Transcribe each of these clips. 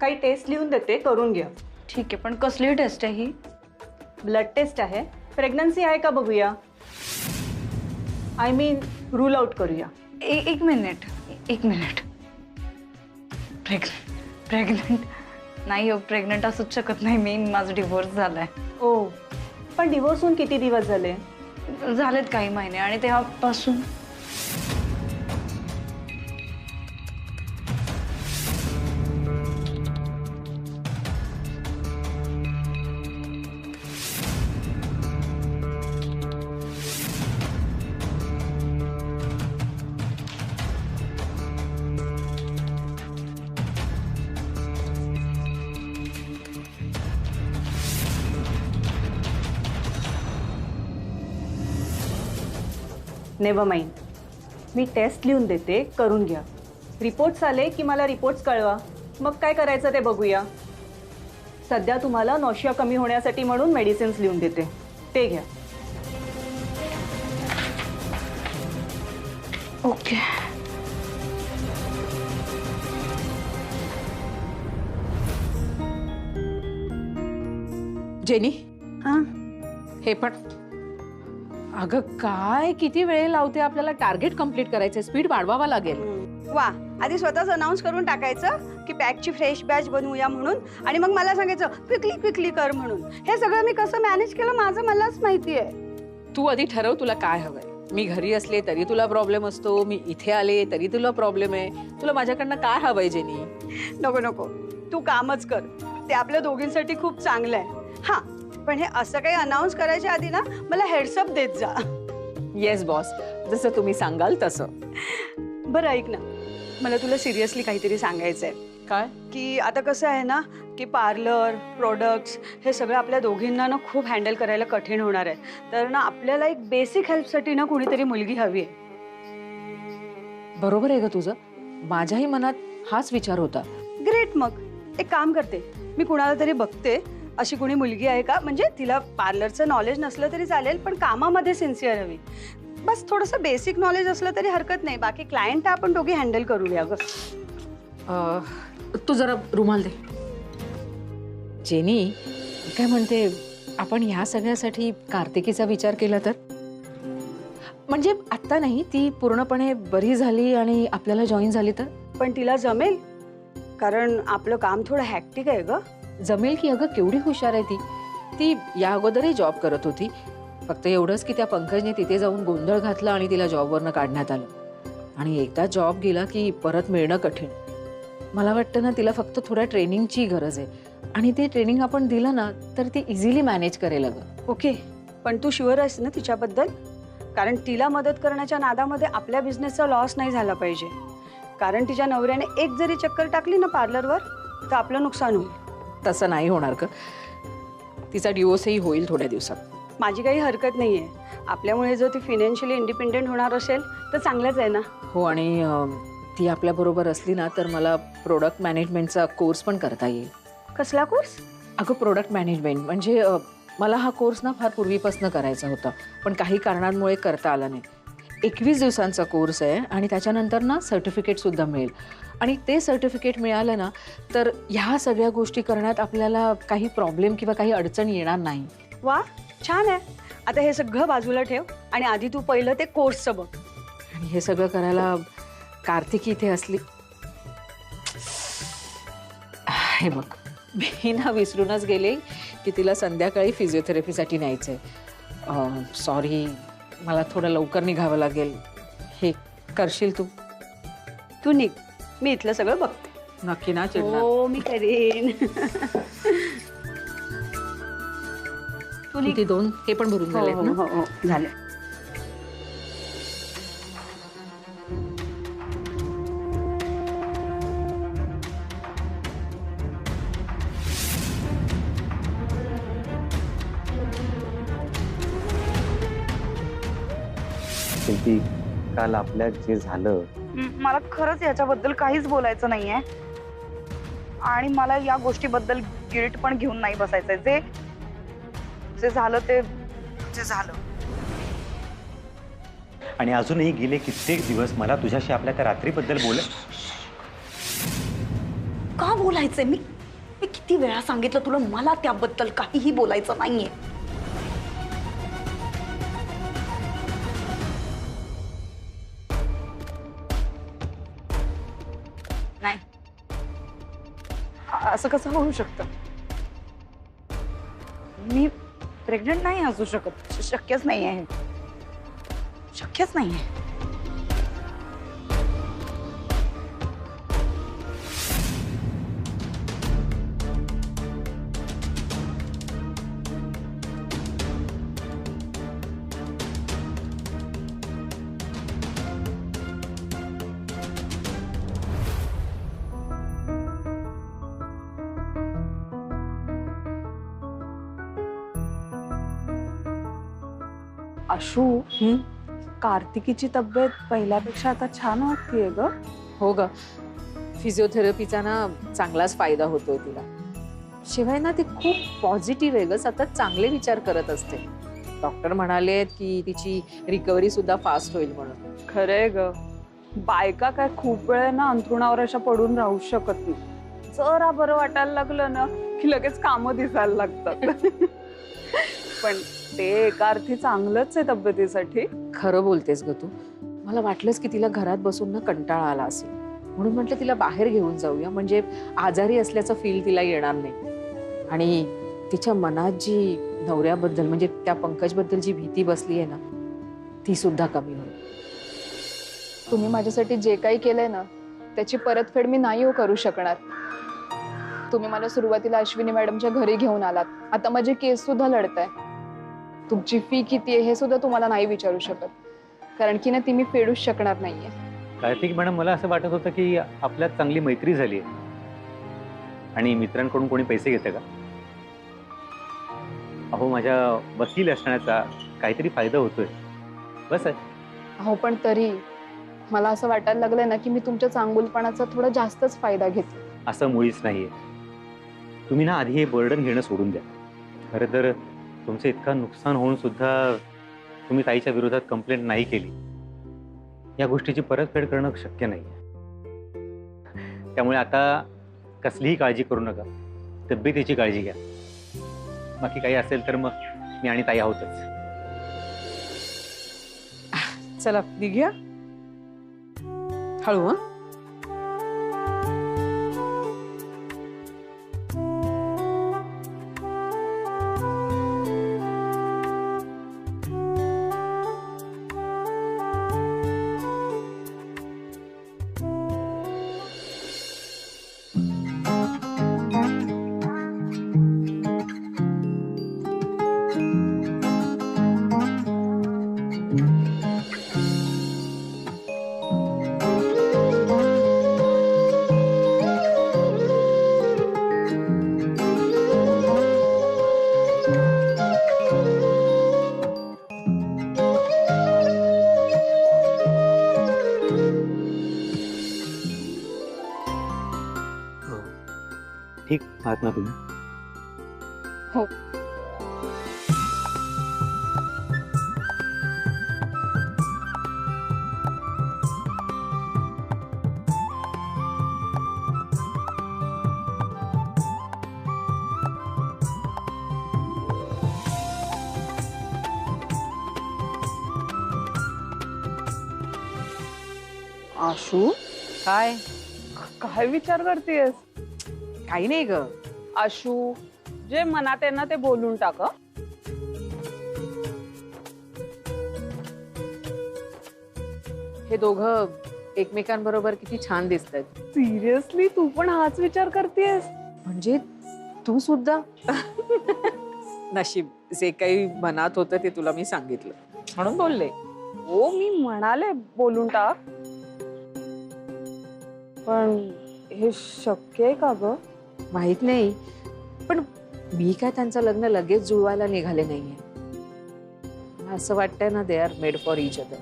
काही टेस्ट लिहून देते, करून घ्या. ठीक आहे, पण कसली टेस्ट आहे ही? ब्लड टेस्ट आहे. प्रेग्नन्सी आहे का बघूया. आय मीन रूल आउट करूया. एक मिनिट. प्रेग्नंट नाही हो, प्रेग्नंट असूच शकत नाही मी. माझा डिवोर्स झालाय. ओ, पण डिवोर्स होऊन किती दिवस झाले? झालेत काही महिने आणि तेव्हापासून नेव्हर माइंड. मी टेस्ट लिहून देते, करून घ्या. रिपोर्ट्स आले की मला रिपोर्ट्स कळवा, मग काय करायचं ते बघूया. सध्या तुम्हाला नॉशिया कमी होण्यासाठी म्हणून मेडिसिन्स लिहून देते, ते घ्या. ओके. जेनी, हां, हे पण अगं काय किती वेळ लावते. आपल्याला टार्गेट कंप्लीट करायचं, स्पीड वाढवावा लागेल. वा, आधी स्वतःच अनाउन्स करून टाकायचं की पॅकची फ्रेश बॅच बनवूया म्हणून, आणि मग मला सांगायचं क्विकली कर म्हणून. हे सगळं मी कसं मॅनेज केलं माझं मलाच माहिती आहे. तू आधी ठरव तुला काय हवंय. मी घरी असले तरी तुला प्रॉब्लेम असतो, मी इथे आले तरी तुला प्रॉब्लेम आहे. तुला माझ्याकडनं काय हवंय जेनी? नको, तू कामच कर. ते आपल्या दोघींसाठी खूप चांगलं आहे. हा, पण हे असं काही अनाउन्स करायच्या आधी ना मला हेड्सअप देत जा. येस बॉस, जसं तुम्ही सांगाल तसं. बरं ऐक ना, मला तुला सिरियसली काहीतरी सांगायचं आहे. काय? की आता कसं आहे ना की पार्लर प्रोडक्ट्स हे सगळं आपल्या दोघींना ना खूप हँडल करायला कठीण होणार आहे. तर ना आपल्याला एक बेसिक हेल्पसाठी ना कुणीतरी मुलगी हवी आहे. बरोबर आहे ग तुझं. माझ्याही मनात हाच विचार होता. ग्रेट, मग एक काम करते, मी कुणाला तरी बघते अशी कुणी मुलगी आहे का. म्हणजे तिला पार्लरचं नॉलेज नसलं तरी चालेल, पण कामामध्ये सिन्सिअर हवी. बस थोडंसं बेसिक नॉलेज असलं तरी हरकत नाही. बाकी क्लायंट आपण दोघी हँडल करूया ग. तू जरा रुमाल दे. जेनी, काय म्हणते, आपण ह्या सगळ्यासाठी कार्तिकीचा विचार केला तर? म्हणजे आत्ता नाही, ती पूर्णपणे बरी झाली आणि आपल्याला जॉईन झाली तर? पण तिला जमेल? कारण आपलं काम थोडं हॅक्टिक आहे ग. जमेल की? अगं केवढी हुशार आहे ती. ती या अगोदरही जॉब करत होती. फक्त एवढंच की त्या पंकजने तिथे जाऊन गोंधळ घातला आणि तिला जॉबवरनं काढण्यात आलं. आणि एकदा जॉब गेला की परत मिळणं कठीण. मला वाटतं ना तिला फक्त थोड्या ट्रेनिंगची गरज आहे, आणि ते ट्रेनिंग आपण दिलं ना तर ती इझिली मॅनेज करेल अगं. ओके, पण तू शुअर आहेस ना तिच्याबद्दल? कारण तिला मदत करण्याच्या नादामध्ये आपल्या बिझनेसचा लॉस नाही झाला पाहिजे. कारण तिच्या नवऱ्याने एक जरी चक्कर टाकली ना पार्लरवर तर आपलं नुकसान होईल. तसं नाही होणार का? तिचा डिवोर्सही होईल थोड्या दिवसात. माझी काही हरकत नाही आहे. आपल्यामुळे जर ती फायनान्शियली इंडिपेंडेंट होणार असेल तर चांगलंच आहे ना. हो, आणि ती आपल्याबरोबर असली ना तर मला प्रोडक्ट मॅनेजमेंटचा कोर्स पण करता येईल. कसला कोर्स? अगं प्रोडक्ट मॅनेजमेंट म्हणजे मला हा कोर्स ना फार पूर्वीपासून करायचा होता, पण काही कारणांमुळे करता आला नाही. 21 दिवसांचा कोर्स आहे आणि त्याच्यानंतर ना सर्टिफिकेटसुद्धा मिळेल. आणि ते सर्टिफिकेट मिळालं ना तर ह्या सगळ्या गोष्टी करण्यात आपल्याला काही प्रॉब्लेम किंवा काही अडचण येणार नाही. वा, छान आहे. आता हे सगळं बाजूला ठेव आणि आधी तू पहिलं ते कोर्सचं बघ. आणि हे सगळं करायला कार्तिकी इथे असली. हे बघ, मी ना विसरूनच गेले की तिला संध्याकाळी फिजिओथेरपीसाठी न्यायचंय. सॉरी, मला थोडं लवकर निघावं लागेल. हे करशील तू? तू निघ, मी इथलं सगळं बघते. नक्की ना? चिडणार? हो, मी करेन. तू निघ. किती? 2 हे पण भरून झाले ना? हो, झाले. शिल्पी, काल आपल्यात जे झालं, मला खरंच याच्याबद्दल काहीच बोलायचं नाहीये, आणि मला या गोष्टीबद्दल गिल्ट पण घेऊन नाही बसायचंय. जे जे झालं ते झालं. आणि अजूनही गेले कित्येक दिवस मला तुझ्याशी आपल्या त्या रात्रीबद्दल का बोलायचंय? मी किती वेळा सांगितलं तुला, मला त्याबद्दल काहीही बोलायचं नाहीये. नाही, असं कसं होऊ शकतं? मी प्रेग्नंट नाही असू शकत. शक्यच नाही आहे, शक्यच नाही आहे. आशू, कार्तिकीची तब्येत पहिल्यापेक्षा आता छान वाटतेय ग. हो ग, फिजिओथेरपीचा ना चांगलाच फायदा होतोय तिला. शिवाय ना ती खूप पॉझिटिव्ह आहे ग, सतत चांगले विचार करत असते. डॉक्टर म्हणाले की तिची रिकव्हरी सुद्धा फास्ट होईल म्हणून. खरंय ग, बायका काय खूप वेळ ना अंथरुणावर अशा पडून राहू शकत नाही. जरा बरं वाटायला लागलं ना की लगेच कामं दिसायला लागतात. पण ते एका अर्थी चांगलंच आहे तब्येतीसाठी. खरं बोलतेस ग तू. मला वाटलंच की तिला घरात बसून ना कंटाळा आला असेल, म्हणून म्हटलं तिला बाहेर घेऊन जाऊया, म्हणजे आजारी असल्याचं फील तिला येणार नाही. आणि तिच्या मनात जी नवऱ्याबद्दल म्हणजे त्या पंकजबद्दल जी भीती बसली आहे ना, ती सुद्धा कमी होईल. तुम्ही माझ्यासाठी जे काही केलंय ना त्याची परतफेड मी नाही करू शकणार. तुम्ही मला सुरुवातीला अश्विनी मॅडमच्या घरी घेऊन आलात, आता माझे केस सुद्धा लढताय. तुमची फी किती आहे हे सुद्धा तुम्हाला नाही विचारू शकत, कारण की ना ती मी फेडूच शकणार नाहीये. कार्तिक मॅडम, मला असं वाटत होतं की आपल्यात चांगली मैत्री झाली आहे आणि मित्रांकडून कोणी पैसे घेतं का? अहो, माझ्या वकील असण्याचा काहीतरी फायदा होतोय, बस आहे. हो, पण तरी मला असं वाटायला लागलंय ना की मी तुमच्या चांगुलपणाचा थोडा जास्तच फायदा घेते. असं मुळीच नाहीये. तुम्ही ना आधी हे बर्डन घेणं सोडून द्या. खरं तर तुमचं इतकं नुकसान होऊन सुद्धा तुम्ही ताईच्या विरोधात कंप्लेंट नाही केली, या गोष्टीची परतफेड करणं शक्य नाही. त्यामुळे आता कसलीही काळजी करू नका, तब्येतीची काळजी घ्या. बाकी काही असेल तर मग मी आणि ताई आहोतच. चला निघूया हळू. हं ठीक आहात ना तुम्ही? हो. आशू, काय? काय विचार करतेस? काही नाही ग. आशू, जे मनात आहे ना ते बोलून टाक. हे दोघं एकमेकांबरोबर किती छान दिसतात. सिरियसली तू पण हाच विचार करतेस? म्हणजे तू सुद्धा. नशीब, जे काही मनात होतं ते तुला मी सांगितलं म्हणून बोलले. हो, मी म्हणाले बोलून टाक, पण हे शक्य आहे का ग? माहित नाही, पण मी काय त्यांचं लग्न लगेच जुळवायला निघाले नाहीये. मला असं वाटतंय ना, they are made for each other.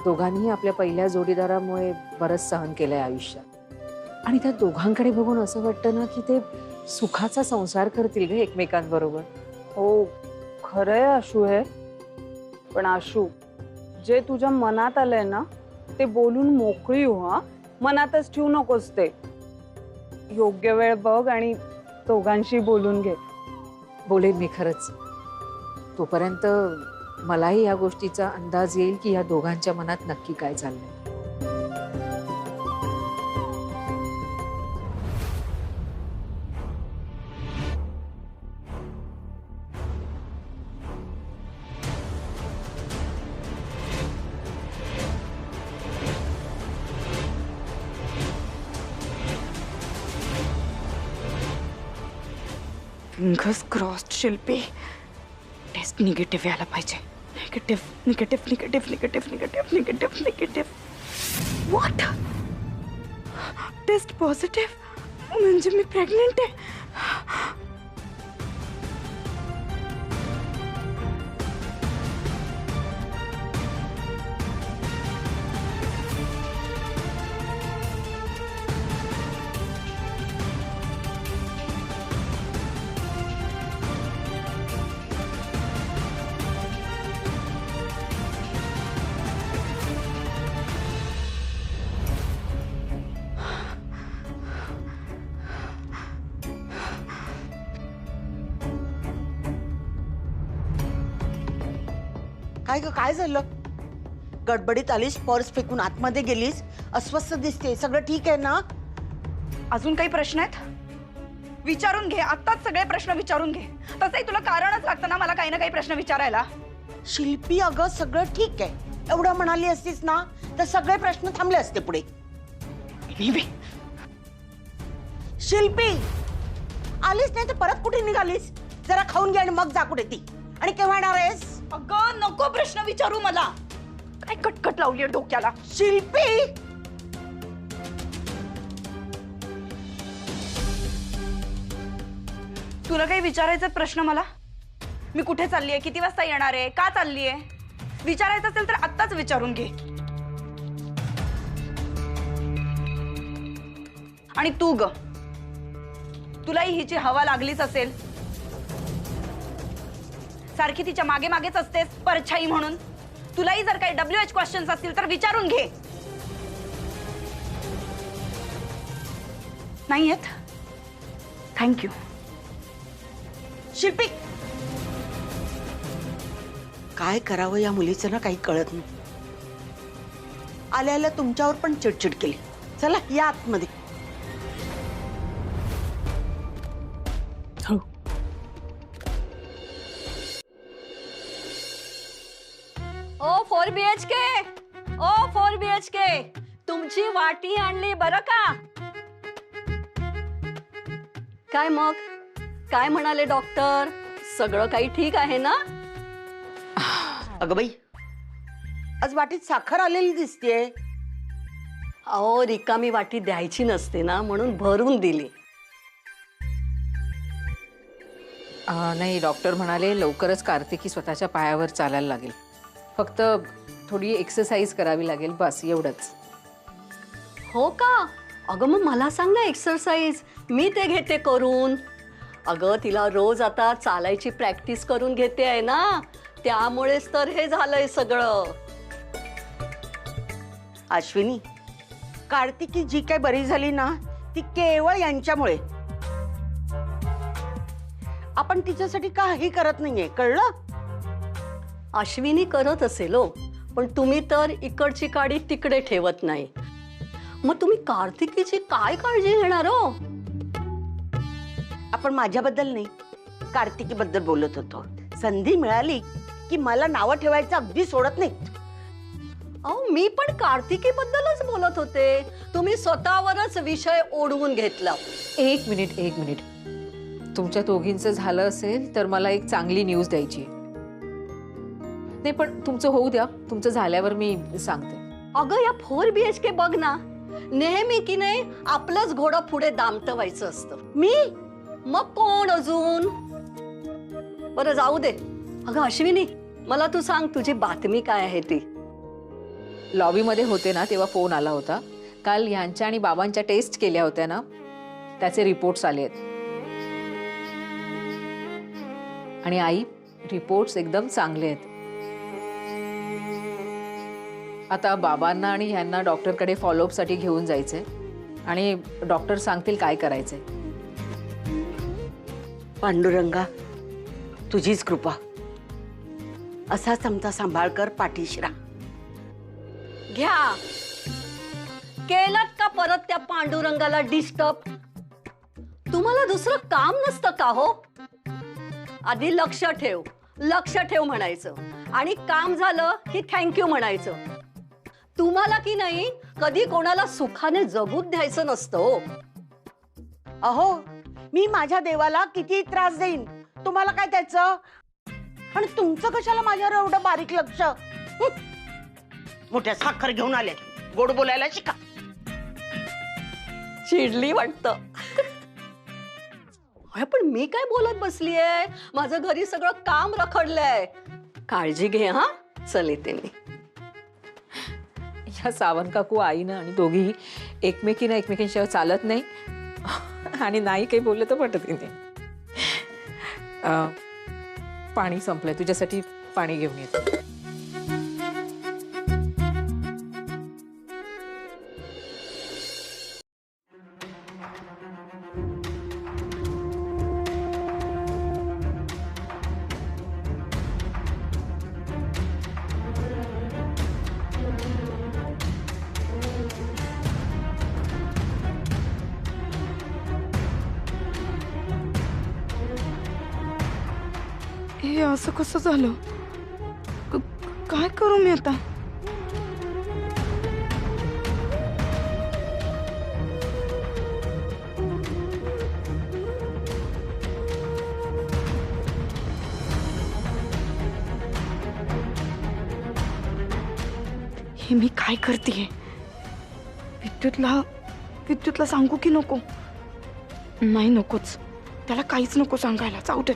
दोघांनी आपल्या पहिल्या जोडीदारामुळे बरंच सहन केलंय आयुष्यात, आणि त्या दोघांकडे बघून असं वाटतं ना की ते सुखाचा संसार करतील ग एकमेकांबरोबर. हो, खरंय आशू हे. पण आशू, जे तुझ्या मनात आलंय ना ते बोलून मोकळी हो. हा, मनातच ठेवू नकोस ते. योग्य वेळ बघ आणि दोघांशी बोलून घे. बोलेन मी खरंच. तोपर्यंत मलाही या गोष्टीचा अंदाज येईल की या दोघांच्या मनात नक्की काय चाललंय. Fingers crossed Shilpi. Test negative यायला पाहिजे. Negative negative negative negative negative negative negative. What? Test positive म्हणजे मी प्रेग्नेंट आहे. काय ग, काय झालं? गडबडीत आलीस, पर्स फेकून आतमध्ये गेलीस, अस्वस्थ दिसते. सगळं ठीक आहे ना? अजून काही प्रश्न आहेत? विचारून घे. आत्ताच सगळे प्रश्न विचारून घे. तसंही तुला कारणच लागतं ना मला काही ना काही प्रश्न विचारायला. शिल्पी अगं सगळं ठीक आहे एवढं म्हणाली असतीस ना तर सगळे प्रश्न थांबले असते पुढे. शिल्पी आलीस नाही तर परत कुठे निघालीस? जरा खाऊन घे आणि मग जा कुठे ती. आणि केव्हा येणार आहेस? अगं नको प्रश्न विचारू मला. काय कटकट लावली डोक्याला. शिल्पी तुला काही विचारायचं प्रश्न मला? मी कुठे चाललीये, किती वाजता येणार आहे, का चाललीये? विचारायचं असेल तर आत्ताच विचारून घे. आणि तू ग, तुलाही हिची हवा लागलीच असेल. सारखी तिच्या मागे मागेच असतेस परछाई म्हणून. तुलाही जर काही WH क्वेश्चन्स असतील तर विचारून घे. नाही येत? थँक्यू. शिल्पी काय करावं या मुलीचं ना काही कळत नाही. आल्याला तुमच्यावर पण चिडचिड केली. चला या आतमध्ये. ओ 4 BHK, ओ 4 BHK, तुमची वाटी आणली बरं का. काय मग, काय म्हणाले डॉक्टर? सगळं काही ठीक आहे ना? अगं बाई आज वाटीत साखर आलेली दिसतेय. अहो रिकामी वाटी द्यायची नसते ना म्हणून भरून दिली. नाही, डॉक्टर म्हणाले लवकरच कार्तिकी स्वतःच्या पायावर चालायला लागेल. फक्त थोडी एक्सरसाइज करावी लागेल, बस एवढंच. हो का? अगं मग मला सांग ना एक्सरसाइज, मी ते घेते करून. अगं तिला रोज आता चालायची प्रॅक्टिस करून घेते आहे ना, त्यामुळेच तर हे झालंय सगळं. अश्विनी कार्तिकी जी काय बरी झाली ना ती केवळ यांच्यामुळे. आपण तिच्यासाठी काही करत नाहीये, कळलं? अश्विनी करत असेल हो, पण तुम्ही तर इकडची काडी तिकडे ठेवत नाही. मग तुम्ही कार्तिकीची काय काळजी घेणार हो? आपण माझ्याबद्दल नाही कार्तिकीबद्दल बोलत होतो. संधी मिळाली की मला नावं ठेवायचं अगदी सोडत नाही. अहो मी पण कार्तिकी बद्दलच बोलत होते. तुम्ही स्वतःवरच विषय ओढवून घेतला. एक मिनिट. तुमच्या दोघींचं झालं असेल तर मला एक चांगली न्यूज द्यायची. नाही पण तुमचं होऊ द्या, तुमचं झाल्यावर मी सांगते. अगं या 4 BHK बघ ना, नेहमी की नाही आपलंच घोडं पुढे दामटवायचं असतं. मी मग कोण अजून? बरं जाऊ दे. अगं अश्विनी मला तू सांग, तुझी बातमी काय आहे ती? लॉबीमध्ये होते ना तेव्हा फोन आला होता. काल ह्यांच्या आणि बाबांच्या टेस्ट केल्या होत्या ना, त्याचे रिपोर्ट्स आले आहेत. आणि आई, रिपोर्ट्स एकदम चांगले आहेत. आता बाबांना आणि ह्यांना डॉक्टरकडे फॉलोअपसाठी घेऊन जायचंय. आणि डॉक्टर सांगतील काय करायचंय. पांडुरंगा, तुझीच कृपा. असाच आमचा सांभाळ कर, पाठीशी राहा. घ्या. केलात का परत त्या पांडुरंगाला डिस्टर्ब? तुम्हाला दुसरं काम नसतं का हो? आधी लक्ष ठेव म्हणायचं आणि काम झालं की थँक्यू म्हणायचं. तुम्हाला की नाही कधी कोणाला सुखाने जगूच द्यायचं नसतं हो. अहो, मी माझ्या देवाला किती त्रास देईन, तुम्हाला काय त्याचं? आणि तुमचं कशाला माझ्यावर एवढं बारीक लक्ष? मोठ्या साखर घेऊन आले, गोड बोलायला शिका. चिडली वाटतं. पण मी काय बोलत बसलीये? माझं घरी सगळं काम रखडलंय. काळजी घे हा. चल येते मी. या सावंत काकू आईनं आणि दोघीही एकमेकींशिवाय चालत नाही आणि नाही काही बोललं तर पटत नाही. पाणी संपलंय, तुझ्यासाठी पाणी घेऊन येते. हे असं कसं झालं? काय करू मी आता? हे मी काय करतेय? विद्युतला सांगू की नको? नाही, नकोच. त्याला काहीच नको सांगायला. जाऊ दे.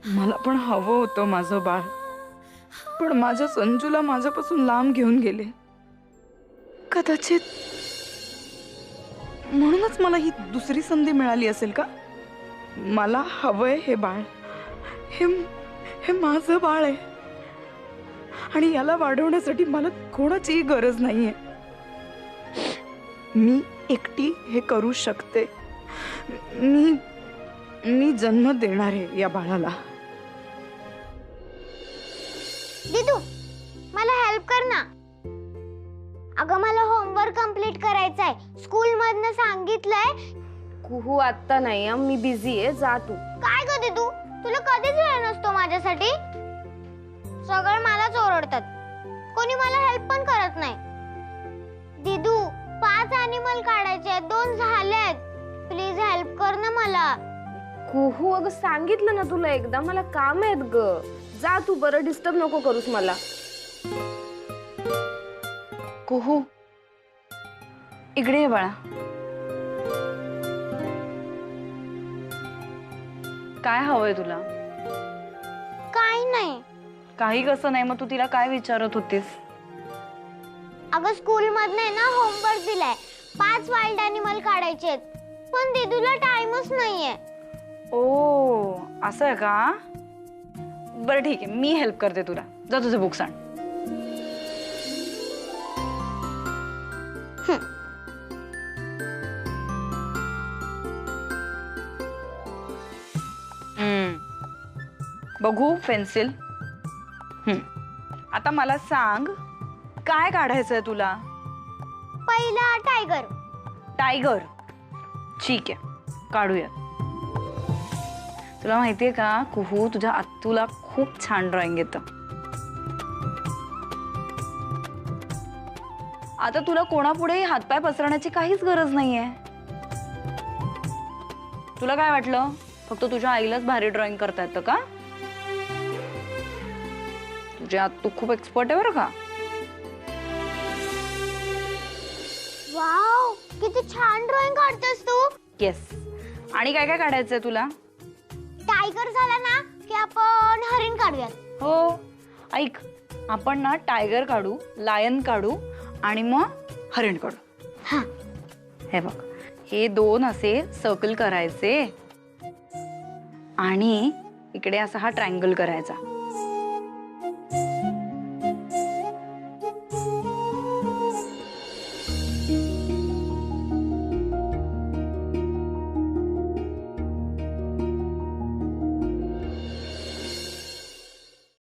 मला पण हवं होतं माझं बाळ, पण माझ्या संजूला माझ्यापासून लांब घेऊन गेले. कदाचित म्हणूनच मला ही दुसरी संधी मिळाली असेल का? मला हवंय हे बाळ. हे माझं बाळ आहे आणि याला वाढवण्यासाठी मला कोणाचीही गरज नाहीये. मी एकटी हे करू शकते. मी जन्म देणार आहे या बाळाला. दीदू, मला हेल्प कर ना. अगं, मला होमवर्क कंप्लीट करायचंय. स्कूल मधनं सांगितलंय. कुहू आता नाही, मी बिझी आहे. जा तू. काय ग दीदू, तुला कधीच वेळ नसतो माझ्यासाठी. सगळं मलाच ओरडतात. कोणी मला हेल्प पण करत नाही. दीदू, 5 ॲनिमल काढायचे, 2 झालेत. प्लीज हेल्प कर ना मला. कुहू, अगं सांगितलं ना तुला एकदा, मला काम आहेत ग. जा तू, बरं डिस्टर्ब नको करूस मला. कुहू, इकडे ये बाळा. काय हवंय तुला? काही नाही. काही कसं नाही, मग तू तिला काय विचारत होतीस? अगं, स्कूल मधनं ना होमवर्क दिलाय. 5 वाईल्ड ॲनिमल काढायचे, पण दीदूला टाइमच नाहीये. ओ, असं आहे का? बरं ठीक आहे, मी हेल्प करते तुला. जा तुझे बुक्स आण. बघू पेन्सिल. आता मला सांग, काय काढायचंय तुला? पहिला टायगर. टायगर. ठीक आहे, काढूया. तुला माहितीये का कुहू, तुझ्या आत्तूला खूप छान ड्रॉइंग येतं. आता तुला कोणापुढेही हातपाय पसरण्याची काहीच गरज नाहीये. तुला काय वाटलं फक्त तुझ्या आईलाच भारी ड्रॉइंग करता येतं का? तुझ्या आत्तू खूप एक्सपर्ट आहे बरं का. वाव, किती छान ड्रॉइंग काढतेस तू. येस. आणि काय काय काढायचंय तुला? टायगर झाला ना की आपण हरिण काढूयात. हो, ऐक, आपण ना टायगर काढू, लायन काढू आणि मग हरिण काढू. हा. हे बघ, हे 2 असे सर्कल करायचे आणि इकडे असा हा ट्रायंगल करायचा.